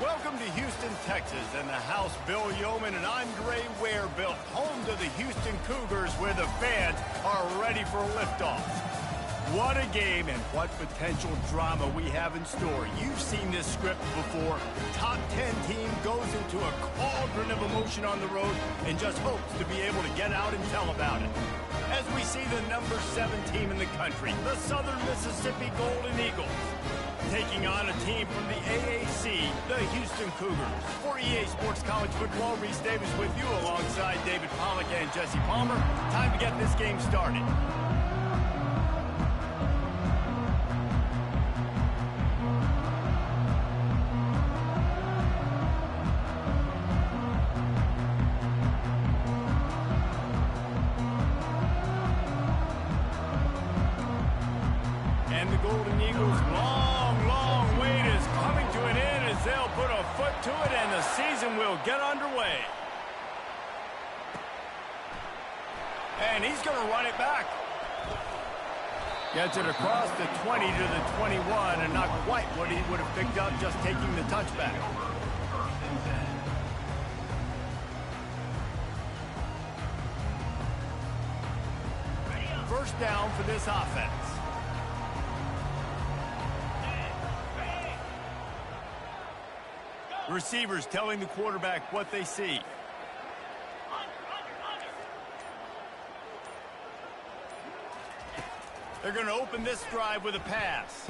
Welcome to Houston, Texas, and the house Bill Yeoman and Andre Ware built, home to the Houston Cougars, where the fans are ready for liftoff. What a game and what potential drama we have in store. You've seen this script before. Top 10 team goes into a cauldron of emotion on the road and just hopes to be able to get out and tell about it. As we see the number 7 team in the country, the Southern Mississippi Golden Eagles, taking on a team from the AAC, the Houston Cougars. For EA Sports College Football, Reese Davis with you alongside David Pollack and Jesse Palmer. Time to get this game started. And the Golden Eagles' long wait is coming to an end as they'll put a foot to it and the season will get underway. And he's going to run it back. Gets it across the 20 to the 21 and not quite what he would have picked up just taking the touchback. First down for this offense. Receivers telling the quarterback what they see. They're going to open this drive with a pass.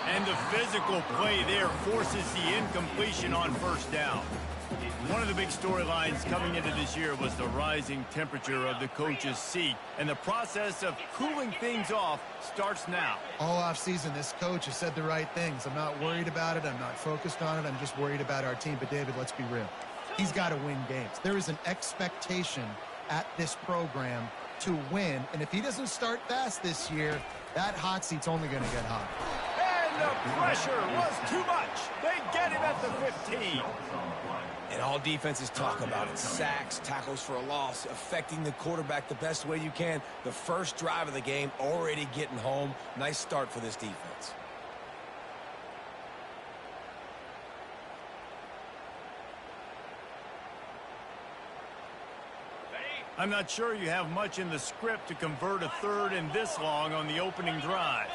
And the physical play there forces the incompletion on first down. One of the big storylines coming into this year was the rising temperature of the coach's seat, and the process of cooling things off starts now. All offseason, this coach has said the right things. I'm not worried about it. I'm not focused on it. I'm just worried about our team. But, David, let's be real. He's got to win games. There is an expectation at this program to win, and if he doesn't start fast this year, that hot seat's only going to get hot. And the pressure was too much. They get him at the 15. And all defenses talk about it. Sacks, tackles for a loss, affecting the quarterback the best way you can. The first drive of the game, already getting home. Nice start for this defense. I'm not sure you have much in the script to convert a third and this long on the opening drive.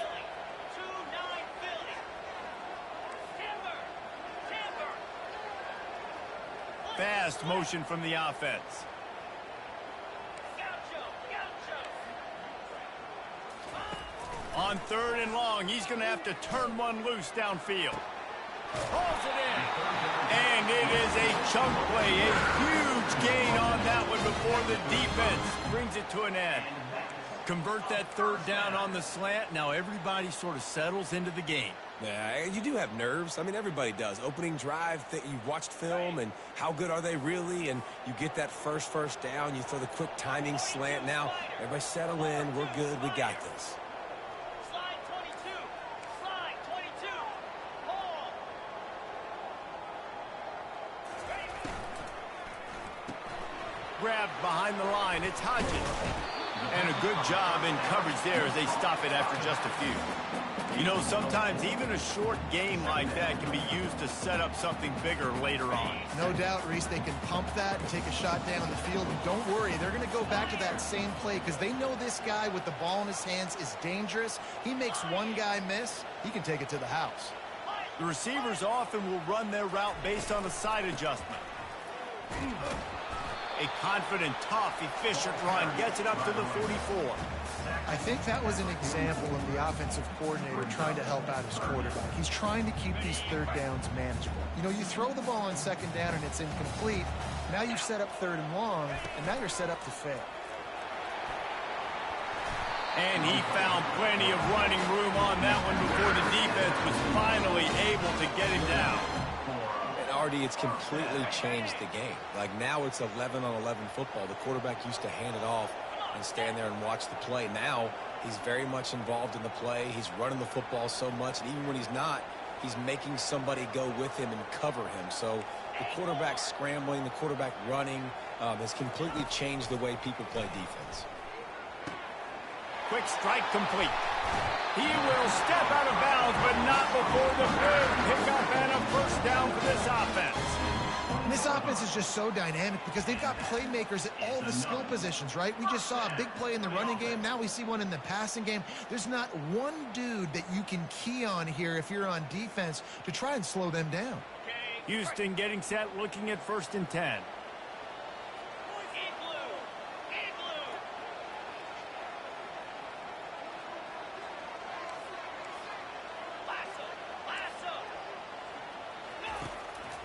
Fast motion from the offense. On third and long, he's going to have to turn one loose downfield. Pulls it in. And it is a chunk play, a huge gain on that one before the defense brings it to an end. Convert that third down on the slant. Now everybody sort of settles into the game. Yeah, you do have nerves. I mean, everybody does. Opening drive, that you've watched film, and how good are they really? And you get that first down. You throw the quick timing slant. Now, everybody settle in. We're good. We got this. Slide 22. Ball. Grabbed behind the line. It's Hodges. And a good job in coverage there as they stop it after just a few. You know, sometimes even a short game like that can be used to set up something bigger later on. No doubt, Reese, they can pump that and take a shot down the field. And don't worry, they're going to go back to that same play because they know this guy with the ball in his hands is dangerous. He makes one guy miss, he can take it to the house. The receivers often will run their route based on a side adjustment. A confident, tough, efficient run gets it up to the 44. I think that was an example of the offensive coordinator trying to help out his quarterback. He's trying to keep these third downs manageable. You know, you throw the ball on second down and it's incomplete. Now you've set up third and long, and now you're set up to fail. And he found plenty of running room on that one before the defense was finally able to get him down. Artie, it's completely changed the game. Like, now it's 11-on-11 football. The quarterback used to hand it off and stand there and watch the play. Now he's very much involved in the play. He's running the football so much, and even when he's not, he's making somebody go with him and cover him. So the quarterback scrambling, the quarterback running has completely changed the way people play defense. Quick strike complete. He will step out of bounds, but not before the big pickup and a first down this offense is just so dynamic because they've got playmakers at all the skill positions, right? We just saw a big play in the running game. Now we see one in the passing game. There's not one dude that you can key on here if you're on defense to try and slow them down. Houston getting set, looking at 1st and 10.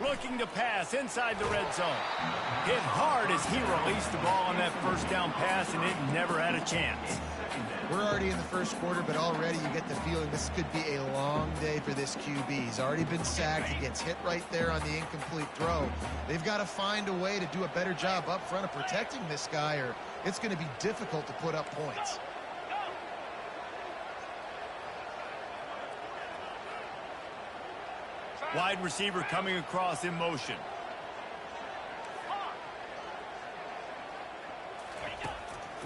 Looking to pass inside the red zone. Hit hard as he released the ball on that 1st down pass, and it never had a chance. We're already in the 1st quarter, but already you get the feeling this could be a long day for this QB. He's already been sacked. He gets hit right there on the incomplete throw. They've got to find a way to do a better job up front of protecting this guy, or it's going to be difficult to put up points. Wide receiver coming across in motion.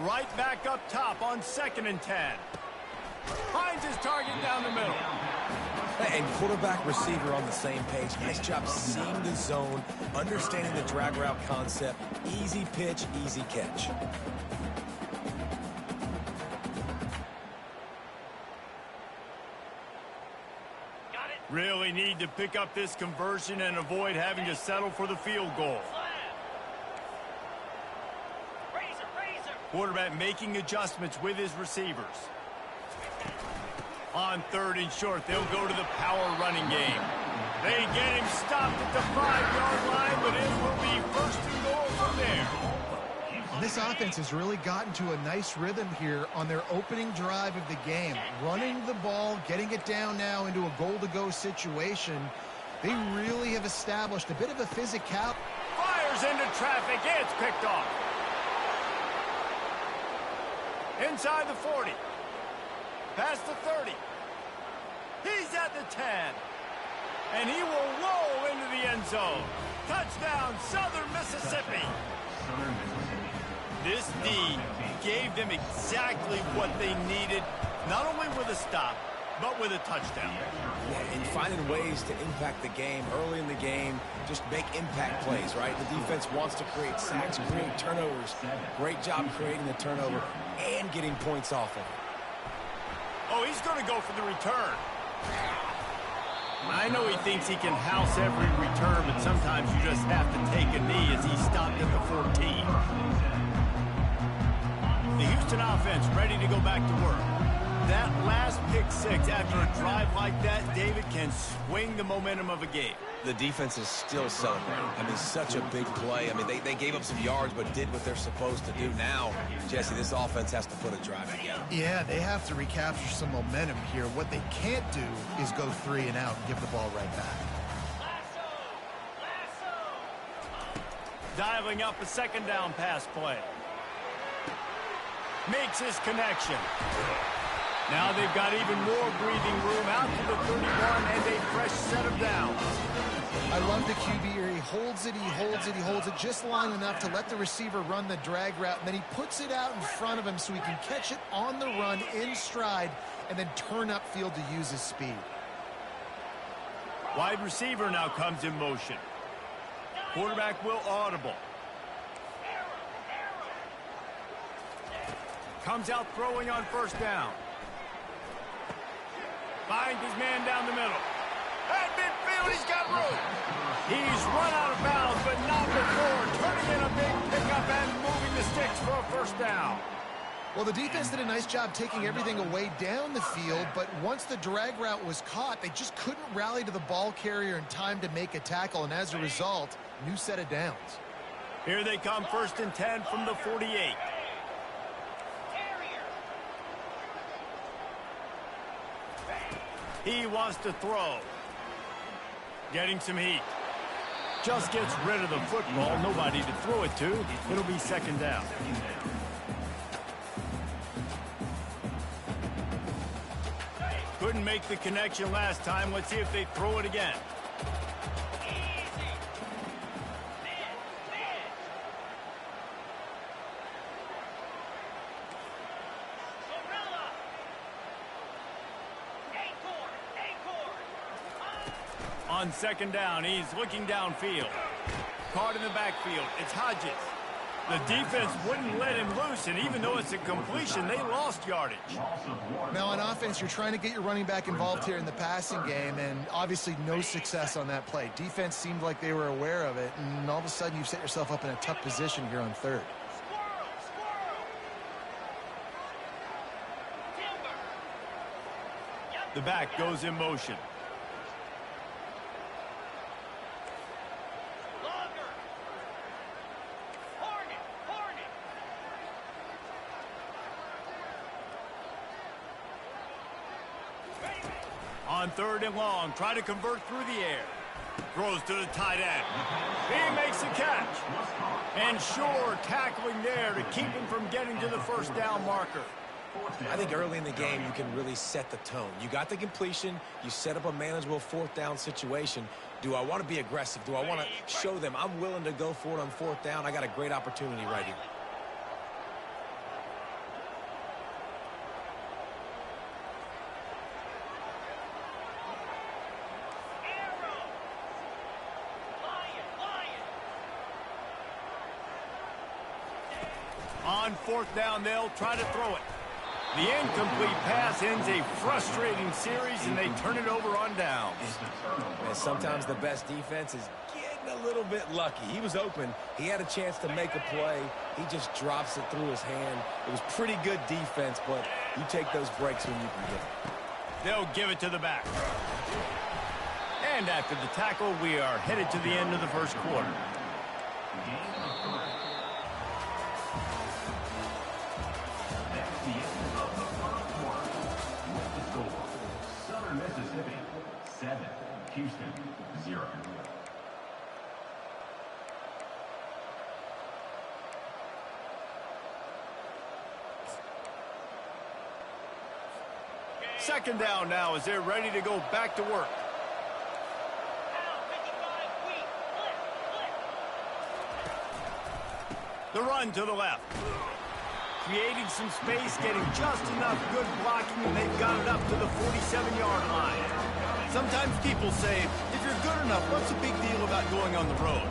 Right back up top on 2nd and 10. Finds his target down the middle. And quarterback receiver on the same page. Nice job seeing the zone, understanding the drag route concept. Easy pitch, easy catch. Really need to pick up this conversion and avoid having to settle for the field goal. Quarterback making adjustments with his receivers. On 3rd and short, they'll go to the power running game. They get him stopped at the 5-yard line, but it will be 1st and goal from there. And this offense has really gotten to a nice rhythm here on their opening drive of the game. Running the ball, getting it down now into a goal-to-go situation. They really have established a bit of a physicality. Fires into traffic. It's picked off. Inside the 40. Past the 30. He's at the 10. And he will roll into the end zone. Touchdown, Southern Mississippi. This D gave them exactly what they needed, not only with a stop, but with a touchdown. Yeah, and finding ways to impact the game early in the game, just make impact plays, right? The defense wants to create sacks, create turnovers. Great job creating the turnover and getting points off of it. Oh, he's going to go for the return. I know he thinks he can house every return, but sometimes you just have to take a knee as he stopped at the 14. The Houston offense ready to go back to work. That last pick 6 after a drive like that, David, can swing the momentum of a game. The defense is still celebrating. I mean, such a big play. I mean, they gave up some yards but did what they're supposed to do. Now, Jesse, this offense has to put a drive together. Yeah, they have to recapture some momentum here. What they can't do is go 3 and out and give the ball right back. Dialing up a 2nd down pass play. Makes his connection. Now they've got even more breathing room out to the 31 and a fresh set of downs. I love the QB here. He holds it, he holds it, he holds it just long enough to let the receiver run the drag route, and then he puts it out in front of him so he can catch it on the run in stride and then turn upfield to use his speed. Wide receiver now comes in motion. Quarterback will audible. Comes out throwing on 1st down. Finds his man down the middle. At midfield, he's got room. He's run out of bounds, but not before turning in a big pickup and moving the sticks for a 1st down. Well, the defense did a nice job taking everything away down the field, but once the drag route was caught, they just couldn't rally to the ball carrier in time to make a tackle, and as a result, new set of downs. Here they come, 1st and 10 from the 48. He wants to throw. Getting some heat. Just gets rid of the football. Nobody to throw it to. It'll be 2nd down. Couldn't make the connection last time. Let's see if they throw it again. On 2nd down, he's looking downfield. caught in the backfield. It's Hodges. The defense wouldn't let him loose, and even though it's a completion, they lost yardage. Now, on offense, you're trying to get your running back involved here in the passing game, and obviously no success on that play. Defense seemed like they were aware of it, and all of a sudden you've set yourself up in a tough position here on third. The back goes in motion. On third and long, try to convert through the air. Throws to the tight end. He makes the catch. And sure, tackling there to keep him from getting to the first down marker. I think early in the game, you can really set the tone. You got the completion. You set up a manageable fourth down situation. Do I want to be aggressive? Do I want to show them I'm willing to go for it on fourth down? I got a great opportunity right here. On fourth down, they'll try to throw it. The incomplete pass ends a frustrating series, and they turn it over on downs. And sometimes the best defense is getting a little bit lucky. He was open. He had a chance to make a play. He just drops it through his hand. It was pretty good defense, but you take those breaks when you can get them. They'll give it to the back. And after the tackle, we are headed to the end of the first quarter. Mississippi 7, Houston 0. Second down now as they're ready to go back to work. The run to the left. Creating some space, getting just enough good blocking, and they've got it up to the 47-yard line. Sometimes people say, if you're good enough, what's the big deal about going on the road?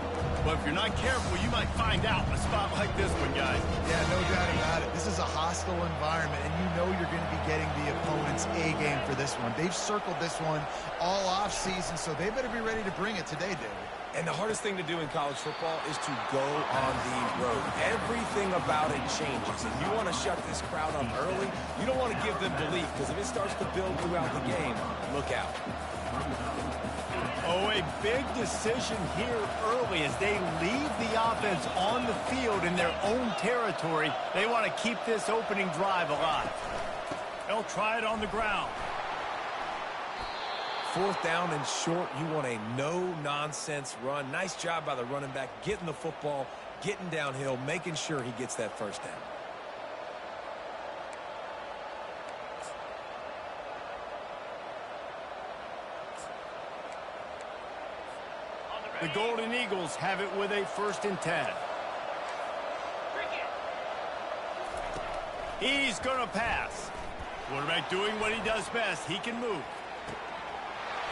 But if you're not careful, you might find out in a spot like this one, guys. Yeah, no doubt about it. This is a hostile environment, and you know you're going to be getting the opponent's A game for this one. They've circled this one all offseason, so they better be ready to bring it today, David. And the hardest thing to do in college football is to go on the road. Everything about it changes. If you want to shut this crowd up early, you don't want to give them belief, because if it starts to build throughout the game, look out. Oh, a big decision here early as they leave the offense on the field in their own territory. They want to keep this opening drive alive. They'll try it on the ground. Fourth down and short, you want a no-nonsense run. Nice job by the running back, getting the football, getting downhill, making sure he gets that first down. The Golden Eagles have it with a 1st and 10. He's going to pass. Quarterback doing what he does best. He can move.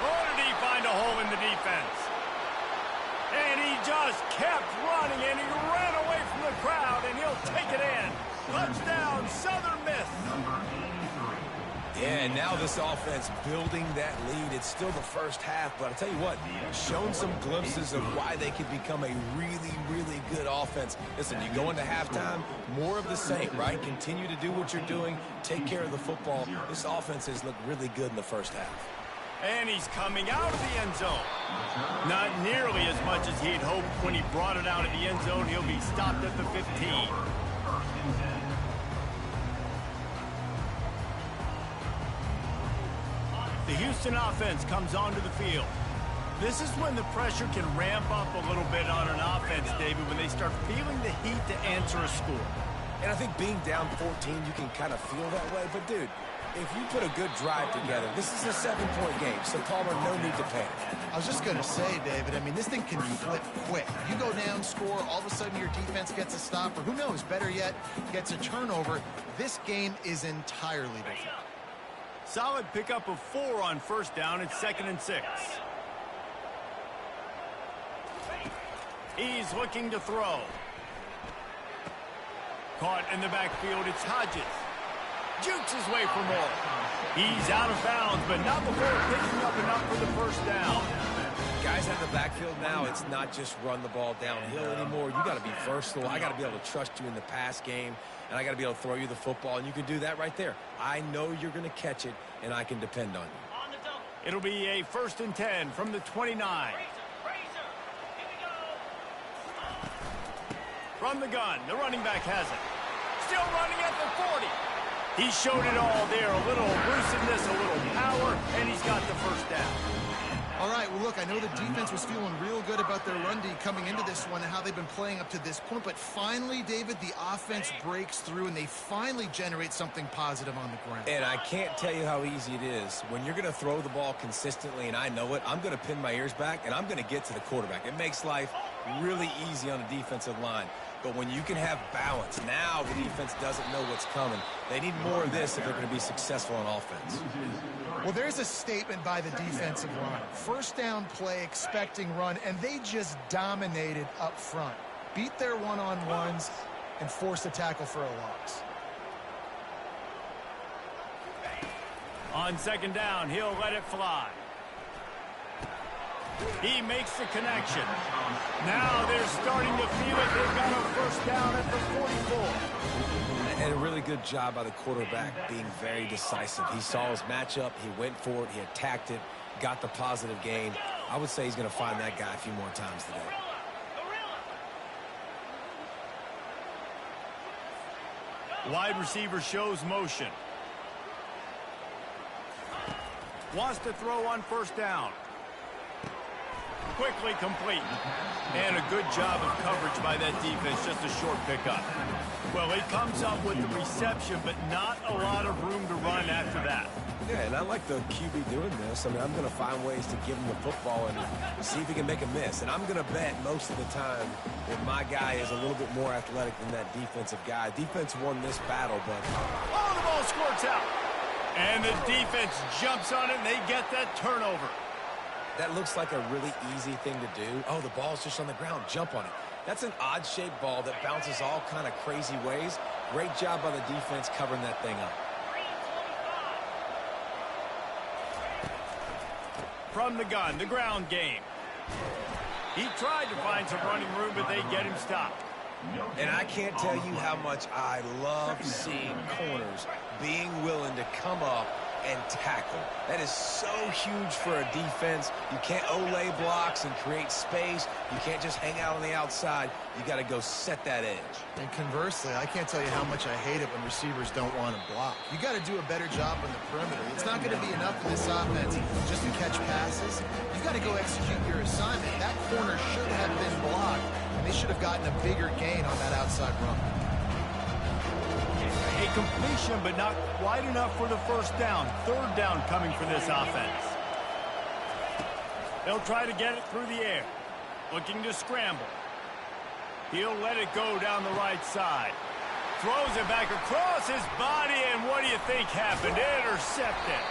Oh, did he find a hole in the defense? And he just kept running, and he ran away from the crowd, and he'll take it in. Touchdown, Southern Miss. Yeah, and now this offense building that lead. It's still the first half, but I'll tell you what, shown some glimpses of why they could become a really, really good offense. Listen, you go into halftime, more of the same, right? Continue to do what you're doing, take care of the football. This offense has looked really good in the first half. And he's coming out of the end zone. Not nearly as much as he'd hoped when he brought it out of the end zone. He'll be stopped at the 15. The Houston offense comes onto the field. This is when the pressure can ramp up a little bit on an offense, David, when they start feeling the heat to answer a score. And I think being down 14, you can kind of feel that way. But, dude, if you put a good drive together, this is a 7-point game, so Palmer, no need to panic. I was just going to say, David, I mean, this thing can flip quick. You go down, score, all of a sudden your defense gets a stop, or who knows, better yet, gets a turnover. This game is entirely different. Solid pickup of 4 on first down. It's 2nd and 6. He's looking to throw. Caught in the backfield, it's Hodges. Jukes his way for more. He's out of bounds, but not before picking up enough for the first down. Guys out of the backfield now, it's not just run the ball downhill anymore. You got to be versatile. I got to be able to trust you in the pass game, and I got to be able to throw you the football, and you can do that right there. I know you're going to catch it, and I can depend on you. On the double. It'll be a 1st and 10 from the 29. Razor. Here we go. From the gun, the running back has it. Still running at the 40. He showed it all there. A little elusiveness, a little power, and he's got the first down. All right, well, look, I know the defense was feeling real good about their run D coming into this one and how they've been playing up to this point, but finally, David, the offense breaks through and they finally generate something positive on the ground. And I can't tell you how easy it is. When you're going to throw the ball consistently, and I know it, I'm going to pin my ears back, and I'm going to get to the quarterback. It makes life really easy on a defensive line. But when you can have balance, now the defense doesn't know what's coming. They need more of this if they're going to be successful on offense. Well, there's a statement by the defensive line. First down play, expecting run, and they just dominated up front. Beat their one-on-ones and forced a tackle for a loss. On 2nd down, he'll let it fly. He makes the connection. Now they're starting to feel it. They've got a first down at the 44. And a really good job by the quarterback being very decisive. He saw his matchup. He went for it. He attacked it. Got the positive gain. I would say he's going to find that guy a few more times today. Wide receiver shows motion. Wants to throw on 1st down. Quickly complete. And a good job of coverage by that defense. Just a short pickup. Well, he comes up with the reception, but not a lot of room to run after that. Yeah, and I like the QB doing this. I mean, I'm going to find ways to give him the football and see if he can make a miss. And I'm going to bet most of the time that my guy is a little bit more athletic than that defensive guy. Defense won this battle, but... Oh, the ball squirts out. And the defense jumps on it, and they get that turnover. That looks like a really easy thing to do. Oh, the ball's just on the ground. Jump on it. That's an odd-shaped ball that bounces all kind of crazy ways. Great job by the defense covering that thing up. From the gun, the ground game. He tried to find some running room, but they get him stopped. And I can't tell you how much I love seeing corners being willing to come up and tackle. That is so huge for a defense. You can't Olay blocks and create space. You can't just hang out on the outside. You got to go set that edge. And conversely, I can't tell you how much I hate it when receivers don't want to block. You got to do a better job on the perimeter. It's not going to be enough in this offense just to catch passes. You got to go execute your assignment. That corner should have been blocked, and they should have gotten a bigger gain on that outside run. A completion, but not quite enough for the first down. 3rd down coming for this offense. They'll try to get it through the air. Looking to scramble. He'll let it go down the right side. Throws it back across his body, and what do you think happened? Intercepted.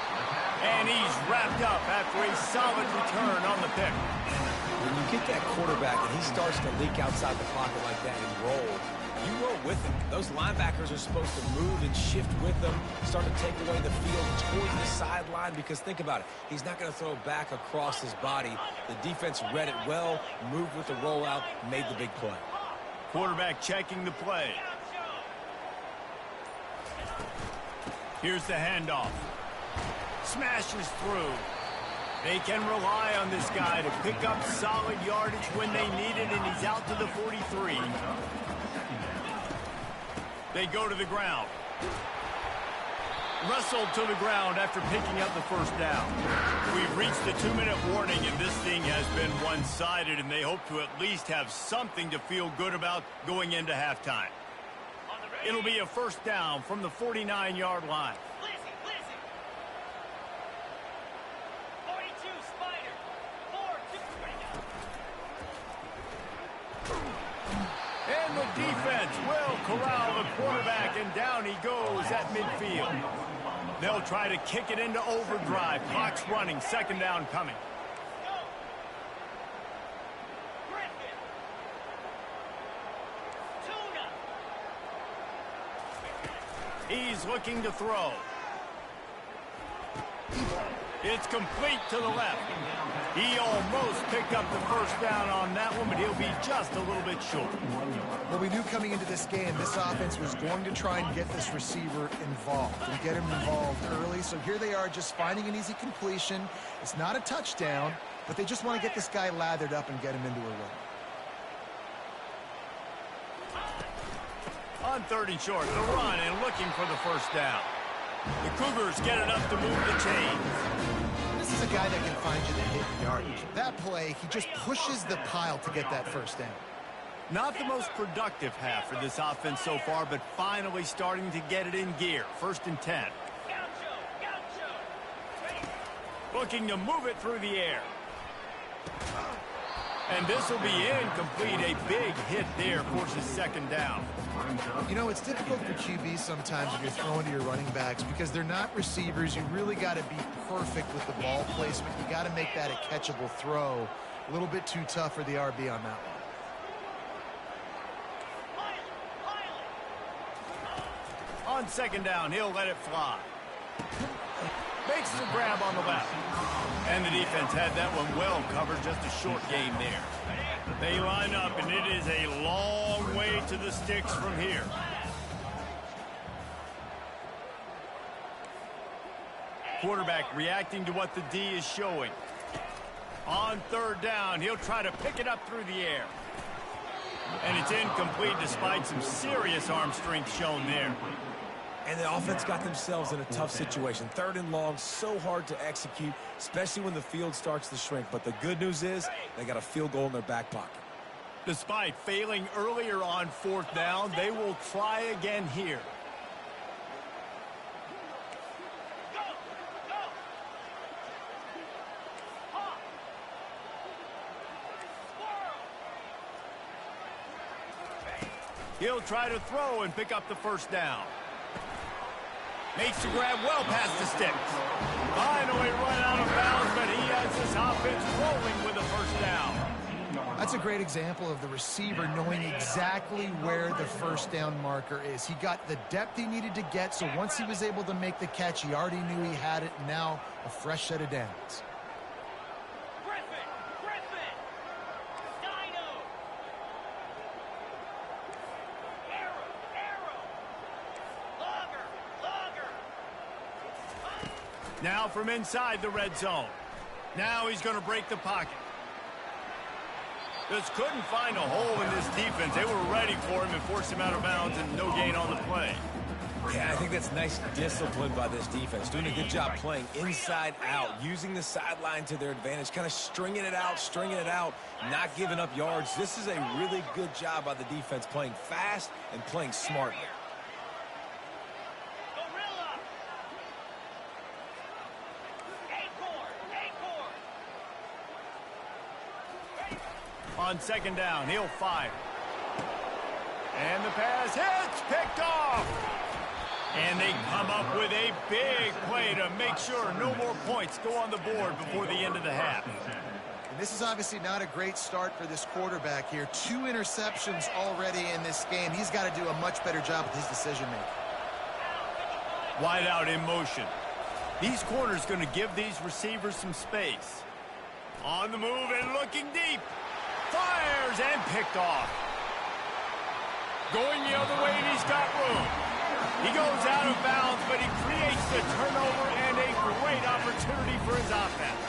And he's wrapped up after a solid return on the pick. When you get that quarterback and he starts to leak outside the pocket like that and roll, you roll with him. Those linebackers are supposed to move and shift with them, start to take away the field towards the sideline, because think about it. He's not going to throw back across his body. The defense read it well, moved with the rollout, made the big play. Quarterback checking the play. Here's the handoff. Smashes through. They can rely on this guy to pick up solid yardage when they need it, and he's out to the 43. They go to the ground. Wrestled to the ground after picking up the first down. We've reached the 2-minute warning, and this thing has been one-sided, and they hope to at least have something to feel good about going into halftime. It'll be a first down from the 49-yard line. 42, Spider. 4-2. And the defense will corral the quarterback, and down he goes at midfield. They'll try to kick it into overdrive. Clock's running. 2nd down coming. He's looking to throw. It's complete to the left. He almost picked up the first down on that one, but he'll be just a little bit short. Well, we knew coming into this game, this offense was going to try and get this receiver involved and get him involved early. So here they are just finding an easy completion. It's not a touchdown, but they just want to get this guy lathered up and get him into a run. On 3rd and short, the run and looking for the first down. The Cougars get it up to move the chains. This is a guy that can find you the hidden yardage. That play, he just pushes the pile to get that first down. Not the most productive half for this offense so far, but finally starting to get it in gear. 1st and 10. Looking to move it through the air. And this will be incomplete. A big hit there forces 2nd down. You know, it's difficult for QBs sometimes when you're throwing to your running backs because they're not receivers. You really got to be perfect with the ball placement. You got to make that a catchable throw. A little bit too tough for the RB on that one. On 2nd down, he'll let it fly. Makes the grab on the left. And the defense had that one well covered, just a short game there. They line up, and it is a long way to the sticks from here. Quarterback reacting to what the D is showing. On 3rd down, he'll try to pick it up through the air. And it's incomplete despite some serious arm strength shown there. And the offense got themselves in a tough situation. 3rd and long, so hard to execute, especially when the field starts to shrink. But the good news is they got a field goal in their back pocket. Despite failing earlier on 4th down, they will try again here. He'll try to throw and pick up the first down. Makes the grab well past the sticks. Finally run out of bounds, but he has this offense rolling with a first down. That's a great example of the receiver knowing exactly where the first down marker is. He got the depth he needed to get, so once he was able to make the catch, he already knew he had it, and now a fresh set of downs. Now from inside the red zone. Now he's going to break the pocket. Just couldn't find a hole in this defense. They were ready for him and forced him out of bounds, and no gain on the play. Yeah, I think that's nice discipline by this defense. Doing a good job playing inside out, using the sideline to their advantage, kind of stringing it out, not giving up yards. This is a really good job by the defense, playing fast and playing smartly. On 2nd down, he'll fire. And the pass hits, picked off. And they come up with a big play to make sure no more points go on the board before the end of the half. And this is obviously not a great start for this quarterback here. 2 interceptions already in this game. He's got to do a much better job with his decision-making. Wide out in motion. These corners going to give these receivers some space. On the move and looking deep. Fires and picked off. Going the other way, and he's got room. He goes out of bounds, but he creates the turnover and a great opportunity for his offense.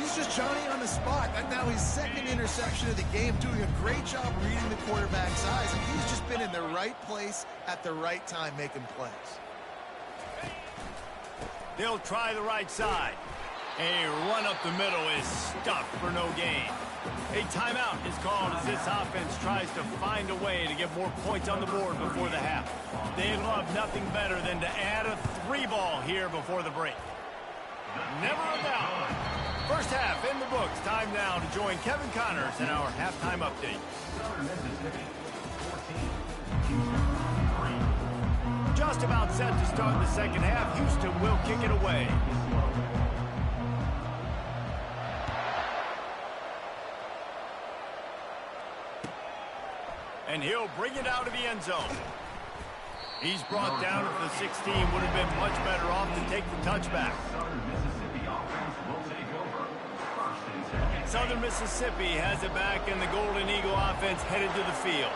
He's just Johnny on the spot. And now his 2nd interception of the game, doing a great job reading the quarterback's eyes. And he's just been in the right place at the right time making plays. They'll try the right side. A run up the middle is stuffed for no gain. A timeout is called as this offense tries to find a way to get more points on the board before the half. They'd love nothing better than to add a 3-ball here before the break. Never a doubt. First half in the books. Time now to join Kevin Connors in our halftime update. Just about set to start the second half. Houston will kick it away. And he'll bring it out of the end zone. He's brought down at the 16. Would have been much better off to take the touchback. Southern Mississippi offense will take over. 1st and 10. Southern Mississippi has it back, and the Golden Eagle offense headed to the field.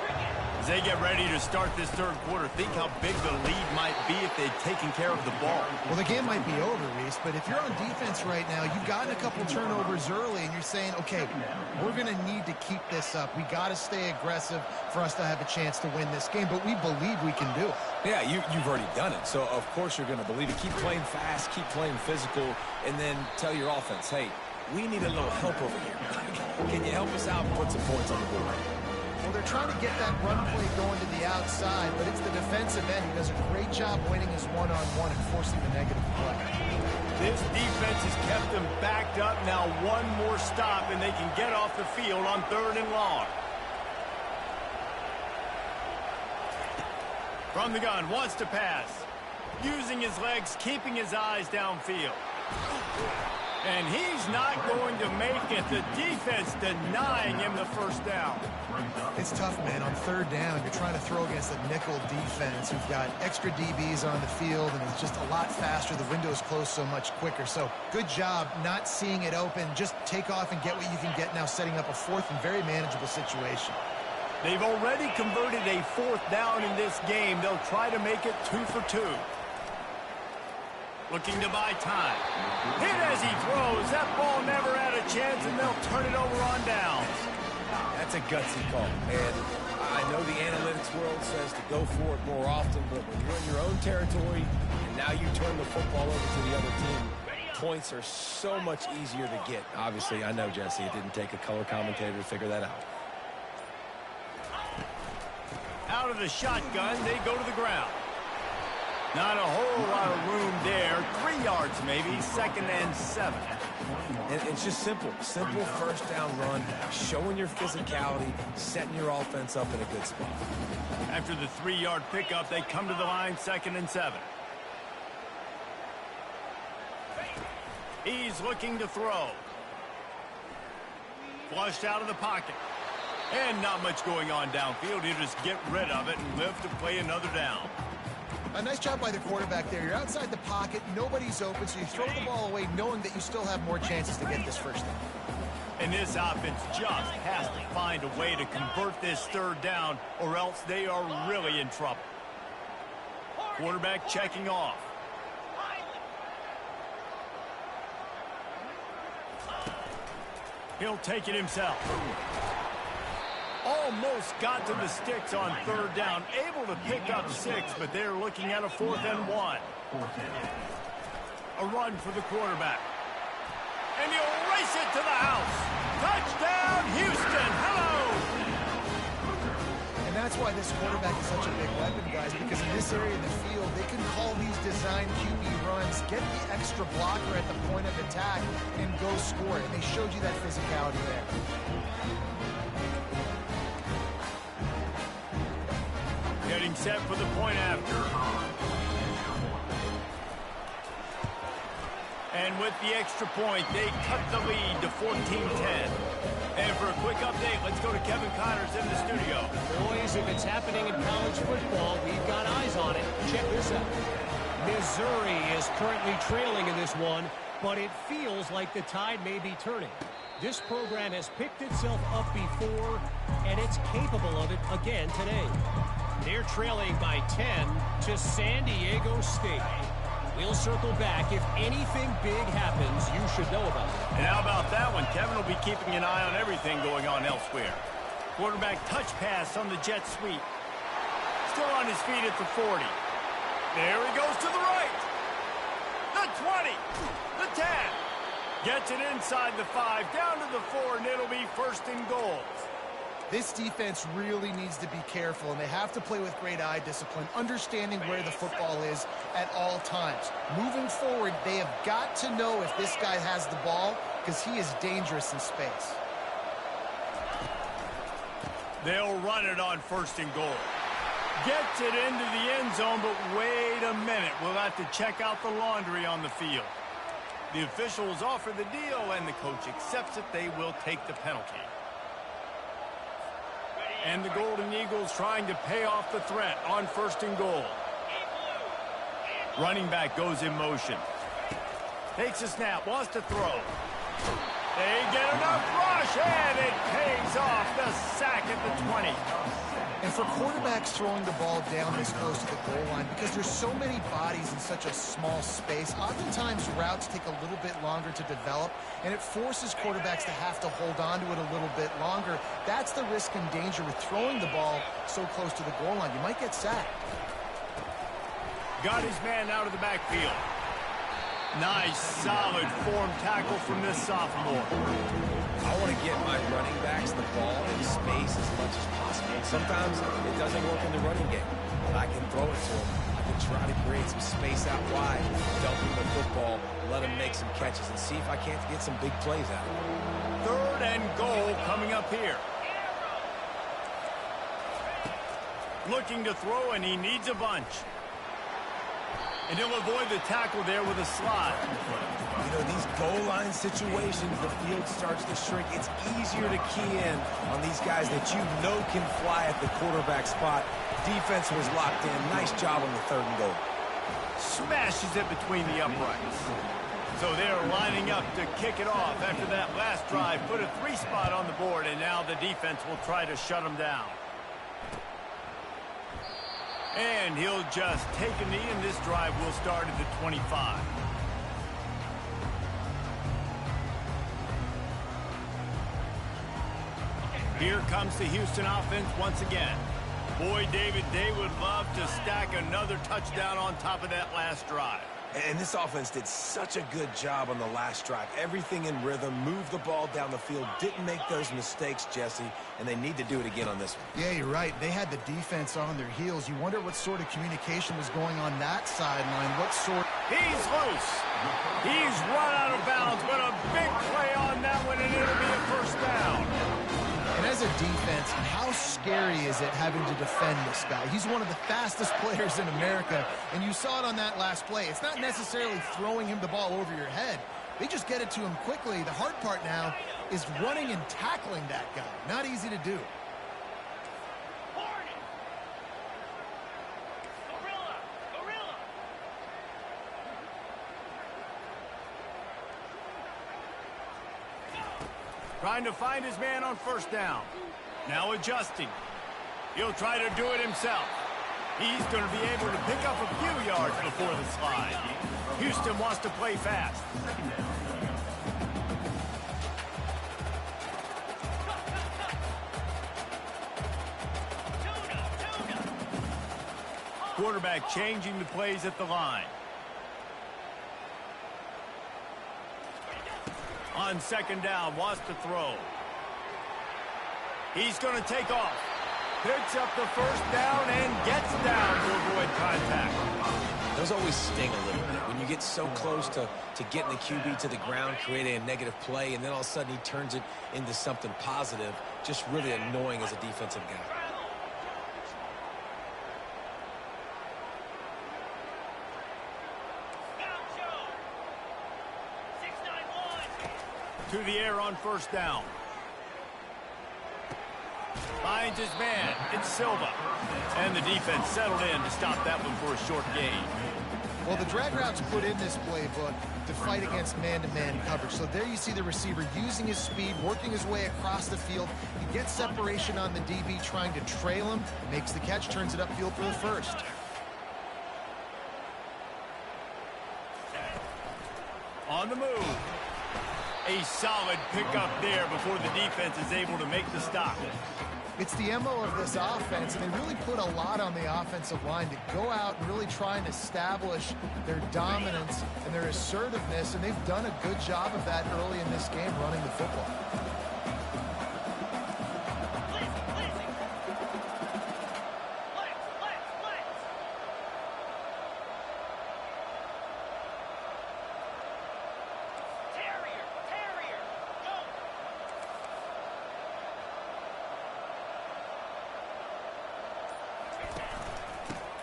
As they get ready to start this third quarter, think how big the lead might be if they'd taken care of the ball. Well, the game might be over, Reese, but if you're on defense right now, you've gotten a couple turnovers early, and you're saying, okay, we're going to need to keep this up. We got to stay aggressive for us to have a chance to win this game, but we believe we can do it. Yeah, you've already done it, so of course you're going to believe it. Keep playing fast, keep playing physical, and then tell your offense, hey, we need a little help over here. Can you help us out and put some points on the board? Well, they're trying to get that run play going to the outside, but it's the defensive end who does a great job winning his one-on-one and forcing the negative play. This defense has kept them backed up. Now one more stop, and they can get off the field on 3rd and long. From the gun, wants to pass. Using his legs, keeping his eyes downfield. And he's not going to make it. The defense denying him the first down. It's tough, man. On 3rd down, you're trying to throw against a nickel defense who've got extra DBs on the field, and it's just a lot faster. The window's closed so much quicker. So good job not seeing it open. Just take off and get what you can get now, setting up a 4th and very manageable situation. They've already converted a 4th down in this game. They'll try to make it 2 for 2. Looking to buy time. Hit as he throws. That ball never had a chance, and they'll turn it over on downs. That's a gutsy call. And I know the analytics world says to go for it more often, but when you're in your own territory and now you turn the football over to the other team, points are so much easier to get. Obviously, I know, Jesse, it didn't take a color commentator to figure that out. Out of the shotgun, they go to the ground. Not a whole lot of room there. 3 yards maybe, 2nd and 7. And it's just simple. Simple 1st down run, showing your physicality, setting your offense up in a good spot. After the 3-yard pickup, they come to the line, 2nd and 7. He's looking to throw. Flushed out of the pocket. And not much going on downfield. He'll just get rid of it and live to play another down. A nice job by the quarterback there. You're outside the pocket, nobody's open, so you throw the ball away knowing that you still have more chances to get this 1st down. And this offense just has to find a way to convert this 3rd down, or else they are really in trouble. Quarterback checking off. He'll take it himself. Almost got to the sticks on 3rd down. Able to pick up 6, but they're looking at a 4th and 1. A run for the quarterback. And he'll race it to the house. Touchdown, Houston. Hello. And that's why this quarterback is such a big weapon, guys, because in this area of the field, they can call these design QB runs, get the extra blocker at the point of attack, and go score it. And they showed you that physicality there. Getting set for the point after. And with the extra point, they cut the lead to 14-10. And for a quick update, let's go to Kevin Connors in the studio. Boys, if it's happening in college football, we've got eyes on it. Check this out. Missouri is currently trailing in this one, but it feels like the tide may be turning. This program has picked itself up before, and it's capable of it again today. They're trailing by 10 to San Diego State. We'll circle back. If anything big happens, you should know about it. And how about that one? Kevin will be keeping an eye on everything going on elsewhere. Quarterback touch pass on the jet sweep. Still on his feet at the 40. There he goes to the right. The 20. The 10. Gets it inside the 5, down to the 4, and it'll be 1st and goal. This defense really needs to be careful, and they have to play with great eye discipline, understanding where the football is at all times. Moving forward, they have got to know if this guy has the ball, because he is dangerous in space. They'll run it on 1st and goal. Gets it into the end zone, but wait a minute. We'll have to check out the laundry on the field. The officials offer the deal, and the coach accepts it. They will take the penalty. And the Golden Eagles trying to pay off the threat on 1st and goal. Running back goes in motion. Takes a snap, wants to throw. They get enough rush, and it pays off. The sack at the 20. And for quarterbacks throwing the ball down this close to the goal line, because there's so many bodies in such a small space, oftentimes routes take a little bit longer to develop, and it forces quarterbacks to have to hold on to it a little bit longer. That's the risk and danger with throwing the ball so close to the goal line. You might get sacked. Got his man out of the backfield. Nice, solid form tackle from this sophomore. I want to get my running backs the ball in space as much as possible. Sometimes it doesn't work in the running game, but I can throw it to them. I can try to create some space out wide, dump him the football, let him make some catches, and see if I can't get some big plays out of it. 3rd and goal coming up here. Looking to throw, and he needs a bunch. And he'll avoid the tackle there with a slide. You know, these goal line situations, the field starts to shrink. It's easier to key in on these guys that you know can fly at the quarterback spot. Defense was locked in. Nice job on the 3rd and goal. Smashes it between the uprights. So they're lining up to kick it off after that last drive. Put a 3 spot on the board, and now the defense will try to shut them down. And he'll just take a knee, and this drive will start at the 25. Here comes the Houston offense once again. Boy, David, they would love to stack another touchdown on top of that last drive. And this offense did such a good job on the last drive. Everything in rhythm, moved the ball down the field, didn't make those mistakes, Jesse, and they need to do it again on this one. Yeah, you're right. They had the defense on their heels. You wonder what sort of communication was going on that sideline. What sort... He's loose. He's run out of bounds, but a big play on that one, and it'll be a 1st down. And as a defense, how scary is it having to defend this guy? He's one of the fastest players in America, and you saw it on that last play. It's not necessarily throwing him the ball over your head. They just get it to him quickly. The hard part now is running and tackling that guy. Not easy to do. Trying to find his man on 1st down. Now adjusting. He'll try to do it himself. He's going to be able to pick up a few yards before the slide. Houston wants to play fast. Quarterback changing the plays at the line. On 2nd down, wants to throw. He's going to take off. Picks up the 1st down and gets down to avoid contact. Those always sting a little bit. When you get so close to getting the QB to the ground, creating a negative play, and then all of a sudden he turns it into something positive, just really annoying as a defensive guy. To the air on 1st down. Finds his man. It's Silva. And the defense settled in to stop that one for a short gain. Well, the drag routes put in this playbook to fight against man-to-man coverage. So there you see the receiver using his speed, working his way across the field. He gets separation on the DB, trying to trail him, makes the catch, turns it upfield for the 1st. On the move. A solid pickup there before the defense is able to make the stop. It's the MO of this offense, and they really put a lot on the offensive line to go out and really try and establish their dominance and their assertiveness, and they've done a good job of that early in this game running the football.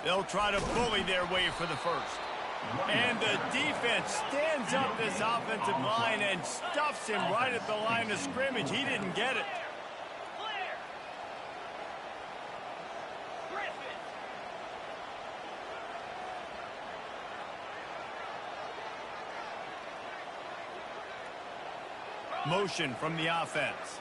They'll try to bully their way for the 1st. And the defense stands up this offensive line and stuffs him right at the line of scrimmage. He didn't get it. Motion from the offense.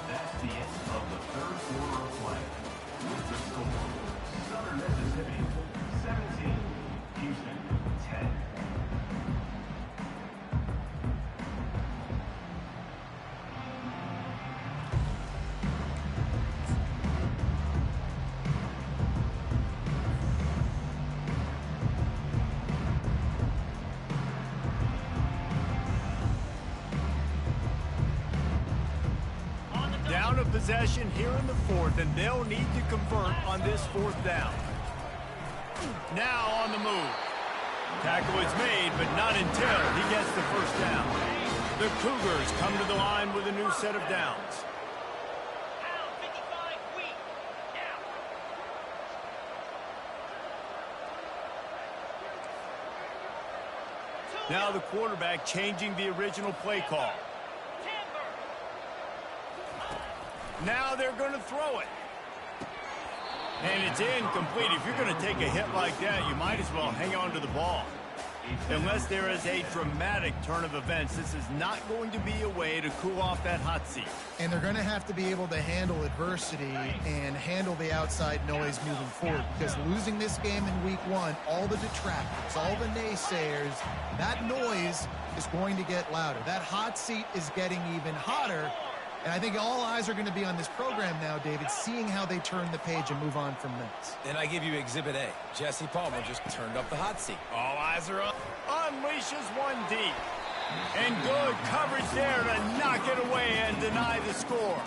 That's the end of the third quarter of play. With the score, Southern Mississippi 17, Houston 10. Down a possession here in the fourth, and they'll need to convert on this fourth down. Now on the move. Tackle is made, but not until he gets the first down. The Cougars come to the line with a new set of downs. Pound 55 weak. Now. Now the quarterback changing the original play call. Timber. Now they're going to throw it. And it's incomplete. If you're going to take a hit like that, you might as well hang on to the ball. Unless there is a dramatic turn of events, this is not going to be a way to cool off that hot seat. And they're going to have to be able to handle adversity and handle the outside noise moving forward, because losing this game in week one, all the detractors, all the naysayers, that noise is going to get louder. That hot seat is getting even hotter. And I think all eyes are going to be on this program now, David, seeing how they turn the page and move on from this. And I give you Exhibit A. Jesse Palmer just turned up the hot seat. All eyes are up. Unleashes one deep. And good coverage there to knock it away and deny the score.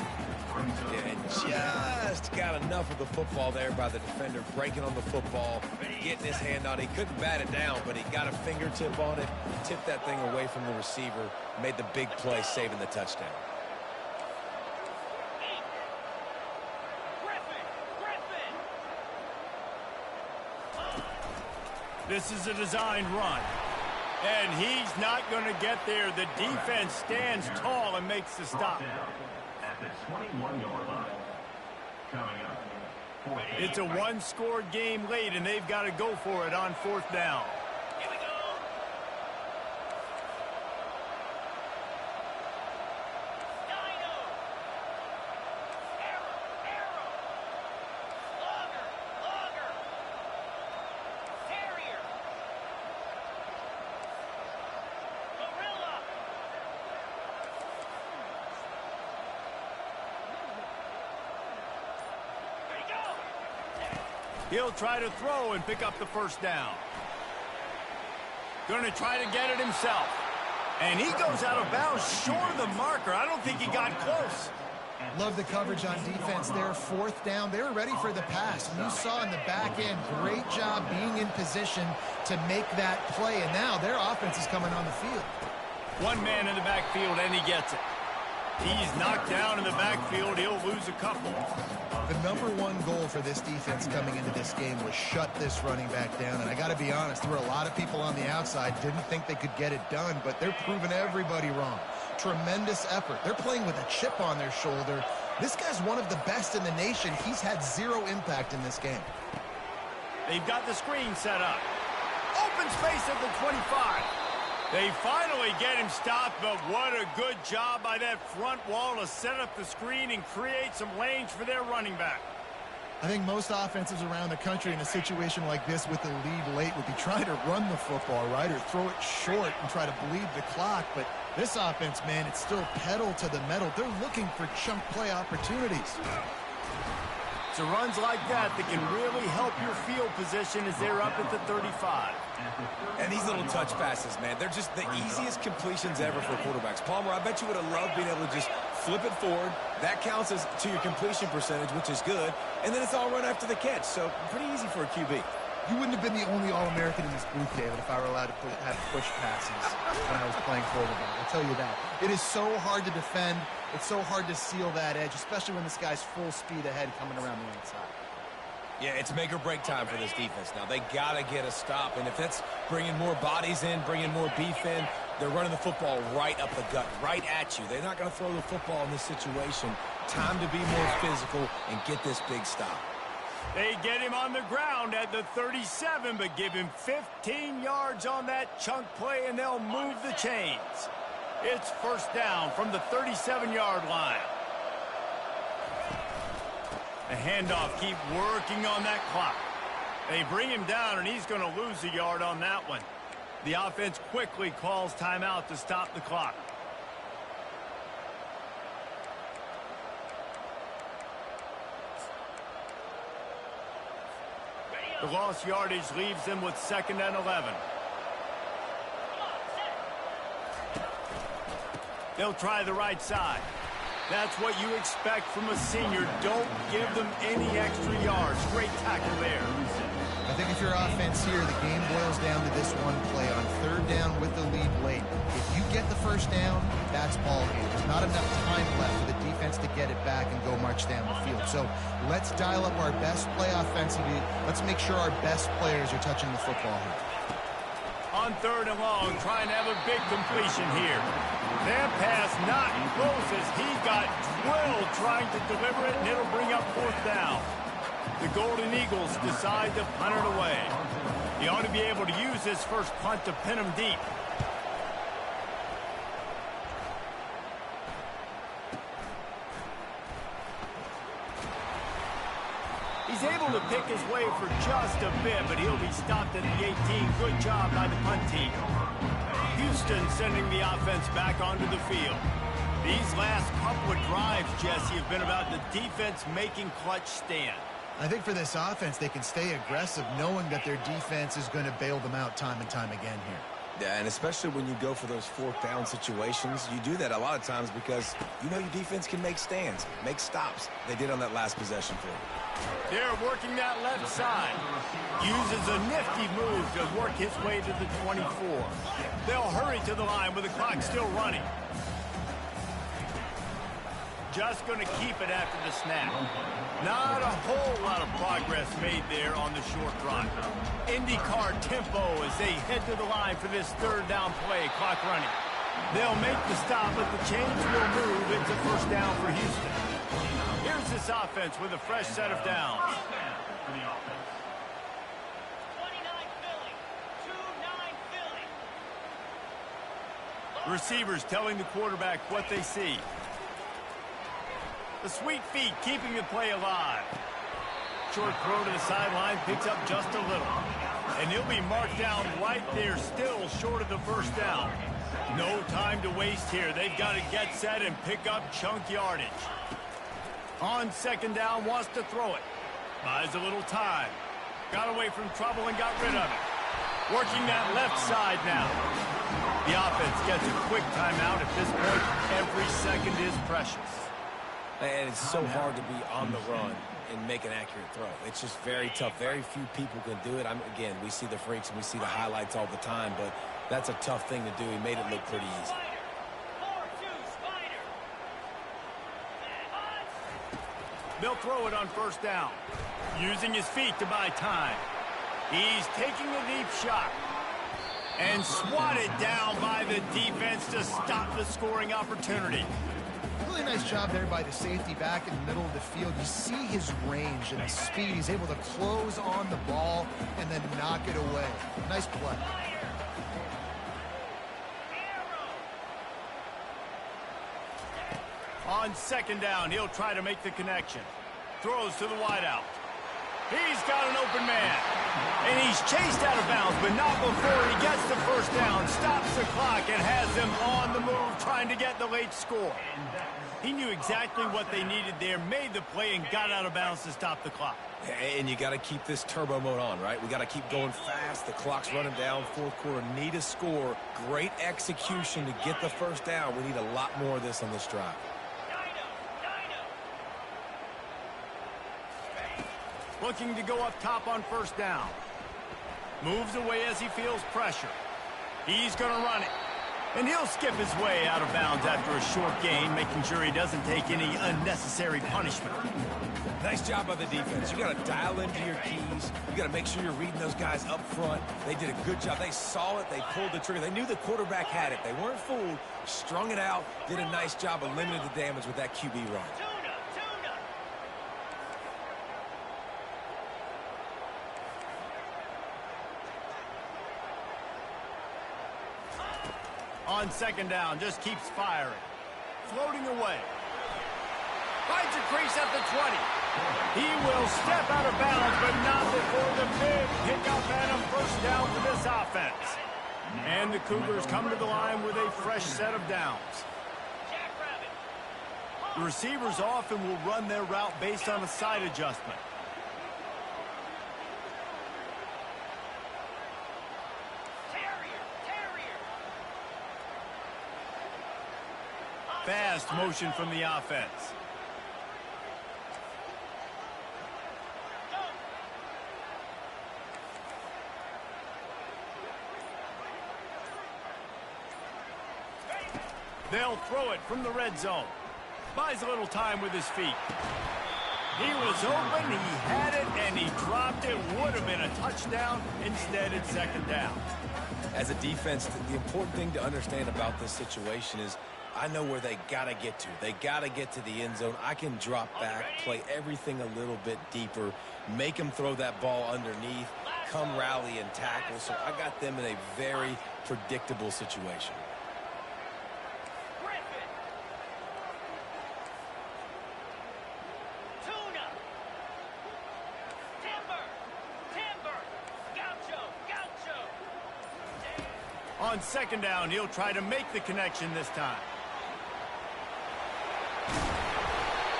And just got enough of the football there by the defender, breaking on the football, getting his hand on it. He couldn't bat it down, but he got a fingertip on it, tipped that thing away from the receiver, made the big play, saving the touchdown. This is a designed run. And he's not going to get there. The defense stands tall and makes the stop. At the 21-yard line. Coming up. It's a one-score game late, and they've got to go for it on fourth down. Here we go. Dino. Arrow. Logger. Terrier. Gorilla. Here we go. He'll try to throw and pick up the first down. Going to try to get it himself. And he goes out of bounds short of the marker. I don't think he got close. Love the coverage on defense there. Fourth down. They were ready for the pass. And you saw in the back end, great job being in position to make that play. And now their offense is coming on the field. One man in the backfield, and he gets it. He's knocked down in the backfield. He'll lose a couple. The number one goal for this defense coming into this game was shut this running back down. And I got to be honest, there were a lot of people on the outside didn't think they could get it done, but they're proving everybody wrong. Tremendous effort. They're playing with a chip on their shoulder. This guy's one of the best in the nation. He's had zero impact in this game. They've got the screen set up. Open space at the 25. They finally get him stopped, but what a good job by that front wall to set up the screen and create some lanes for their running back. I think most offenses around the country in a situation like this with the lead late would be trying to run the football, right, or throw it short and try to bleed the clock. But this offense, man, it's still pedal to the metal. They're looking for chunk play opportunities. It's runs like that that can really help your field position as they're up at the 35. And these little touch passes, man, they're just the easiest completions ever for quarterbacks. Palmer, I bet you would have loved being able to just flip it forward. That counts as to your completion percentage, which is good. And then it's all run after the catch. So pretty easy for a QB. You wouldn't have been the only All-American in this booth, David, if I were allowed to have push passes when I was playing quarterback. I'll tell you that. It is so hard to defend. It's so hard to seal that edge, especially when this guy's full speed ahead coming around the outside. Yeah, it's make or break time for this defense now. They got to get a stop, and if that's bringing more bodies in, bringing more beef in, they're running the football right up the gut, right at you. They're not going to throw the football in this situation. Time to be more physical and get this big stop. They get him on the ground at the 37, but give him 15 yards on that chunk play, and they'll move the chains. It's first down from the 37-yard line. The handoff, keep working on that clock. They bring him down, and he's going to lose a yard on that one. The offense quickly calls timeout to stop the clock. The lost yardage leaves them with 2nd and 11. They'll try the right side. That's what you expect from a senior. Don't give them any extra yards. Great tackle there. I think if you're offense here, the game boils down to this one play on 3rd down with the lead late. If you get the first down, that's ball game. There's not enough time left for the defense to get it back and go march down the field. So let's dial up our best play offensively. Let's make sure our best players are touching the football here. On 3rd and long, trying to have a big completion here. That pass not close as he got drilled trying to deliver it, and it'll bring up 4th down. The Golden Eagles decide to punt it away. He ought to be able to use this first punt to pin him deep. He's able to pick his way for just a bit, but he'll be stopped at the 18. Good job by the punt team. Houston sending the offense back onto the field. These last couple of drives, Jesse, have been about the defense making clutch stand. I think for this offense, they can stay aggressive knowing that their defense is going to bail them out time and time again here. Yeah, and especially when you go for those 4th down situations, you do that a lot of times because you know your defense can make stands, make stops. They did on that last possession for you. They're working that left side. Uses a nifty move to work his way to the 24. They'll hurry to the line with the clock still running. Just going to keep it after the snap. Not a whole lot of progress made there on the short run. IndyCar tempo as they head to the line for this 3rd down play. Clock running. They'll make the stop, but the chains will move into first down for Houston. Here's this offense with a fresh set of downs. 29 Philly. 2-9 Philly. Receivers telling the quarterback what they see. The sweet feet keeping the play alive. Short throw to the sideline, picks up just a little. And he'll be marked down right there, still short of the first down. No time to waste here. They've got to get set and pick up chunk yardage. On 2nd down, wants to throw it. Buys a little time. Got away from trouble and got rid of it. Working that left side now. The offense gets a quick timeout. At this point, every second is precious. And it's so hard to be on the run and make an accurate throw. It's just very tough. Very few people can do it. Again, we see the freaks and we see the highlights all the time, but that's a tough thing to do. He made it look pretty easy. 4-2 Spider. They'll throw it on 1st down. Using his feet to buy time. He's taking a deep shot. And swatted down by the defense to stop the scoring opportunity. Really nice job there by the safety back in the middle of the field. You see his range and his speed. He's able to close on the ball and then knock it away. Nice play. On 2nd down, he'll try to make the connection. Throws to the wideout. He's got an open man. And he's chased out of bounds, but not before he gets the first down, stops the clock, and has them on the move trying to get the late score. He knew exactly what they needed there, made the play, and got out of bounds to stop the clock. And you got to keep this turbo mode on, right? We got to keep going fast. The clock's running down. 4th quarter, need a score. Great execution to get the first down. We need a lot more of this on this drive. Looking to go up top on 1st down. Moves away as he feels pressure. He's going to run it. And he'll skip his way out of bounds after a short gain, making sure he doesn't take any unnecessary punishment. Nice job by the defense. You got to dial into your keys. You got to make sure you're reading those guys up front. They did a good job. They saw it. They pulled the trigger. They knew the quarterback had it. They weren't fooled. Strung it out. Did a nice job of limiting the damage with that QB run. On second down, just keeps firing. Floating away. Finds a crease at the 20. He will step out of bounds, but not before the big pickup and a first down for this offense. And the Cougars come to the line with a fresh set of downs. The receivers often will run their route based on a side adjustment. Fast motion from the offense. They'll throw it from the red zone. Buys a little time with his feet. He was open, he had it, and he dropped it. Would have been a touchdown. Instead, it's second down. As a defense, the important thing to understand about this situation is I know where they got to get to. They got to get to the end zone. I can drop back, play everything a little bit deeper, make them throw that ball underneath, come rally and tackle. So I got them in a very predictable situation. On second down, he'll try to make the connection this time.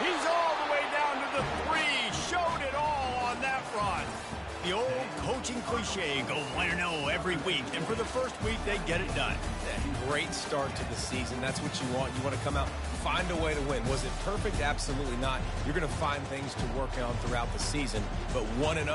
He's all the way down to the 3. Showed it all on that run. The old coaching cliche, go 1-0 every week. And for the first week, they get it done. Yeah, great start to the season. That's what you want. You want to come out, find a way to win. Was it perfect? Absolutely not. You're going to find things to work on throughout the season. But 1-0,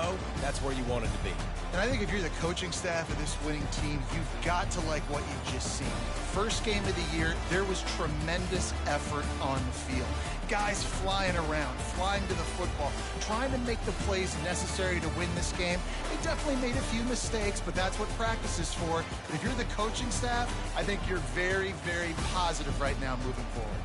that's where you want it to be. And I think if you're the coaching staff of this winning team, you've got to like what you've just seen. First game of the year, there was tremendous effort on the field. Guys flying around, flying to the football, trying to make the plays necessary to win this game. They definitely made a few mistakes, but that's what practice is for. But if you're the coaching staff, I think you're very, very positive right now moving forward.